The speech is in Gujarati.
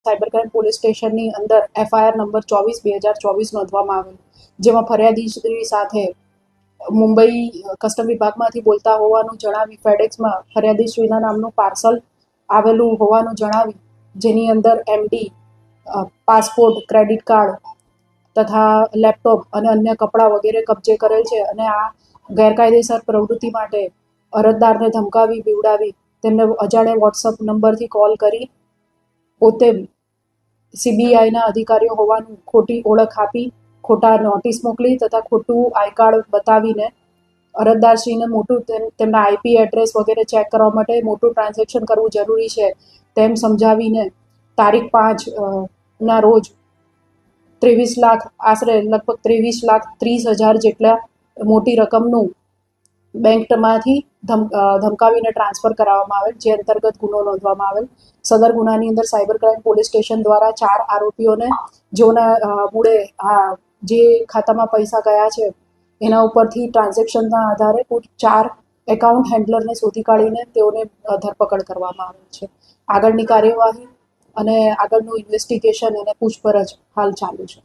સાયબર ક્રાઇમ પોલીસ સ્ટેશનની અંદર FIR નંબર 24/2024 નોંધવામાં આવેલ, જેમાં ફરિયાદી સાથે મુંબઈ કસ્ટમ વિભાગમાંથી બોલતા હોવાનું જણાવી ફેડેક્સમાં ફરિયાદીશ્રીના નામનું પાર્સલ આવેલું હોવાનું જણાવી, જેની અંદર MD, પાસપોર્ટ, ક્રેડિટ કાર્ડ તથા લેપટોપ અને અન્ય કપડાં વગેરે કબજે કરેલ છે અને આ ગેરકાયદેસર પ્રવૃત્તિ માટે અરજદારને ધમકાવી, બીવડાવી તેમને અજાણ્યા વોટ્સઅપ નંબરથી કોલ કરી પોતે CBIના અધિકારીઓ હોવાનું ખોટી ઓળખ આપી, ખોટા નોટિસ મોકલી તથા ખોટું આઈ કાર્ડ બતાવીને અરજદારશ્રીને મોટું તેમના IP એડ્રેસ વગેરે ચેક કરવા માટે મોટું ટ્રાન્ઝેક્શન કરવું જરૂરી છે તેમ સમજાવીને તારીખ 5ના રોજ 23 લાખ, આશરે લગભગ 23,30,000 જેટલા મોટી રકમનું બેંકમાંથી ધમકાવીને ટ્રાન્સફર કરાવવામાં આવેલ, જે અંતર્ગત ગુનો નોંધવામાં આવેલ. સદર ગુનાની અંદર સાયબર ક્રાઇમ પોલીસ સ્ટેશન દ્વારા 4 આરોપીઓને જેઓના મૂળે જે ખાતામાં પૈસા ગયા છે એના ઉપરથી ટ્રાન્ઝેક્શનના આધારે કુલ 4 એકાઉન્ટ હેન્ડલરને શોધી કાઢીને તેઓને ધરપકડ કરવામાં આવેલ છે. આગળની કાર્યવાહી અને આગળનું ઇન્વેસ્ટિગેશન અને પૂછપરછ હાલ ચાલુ છે.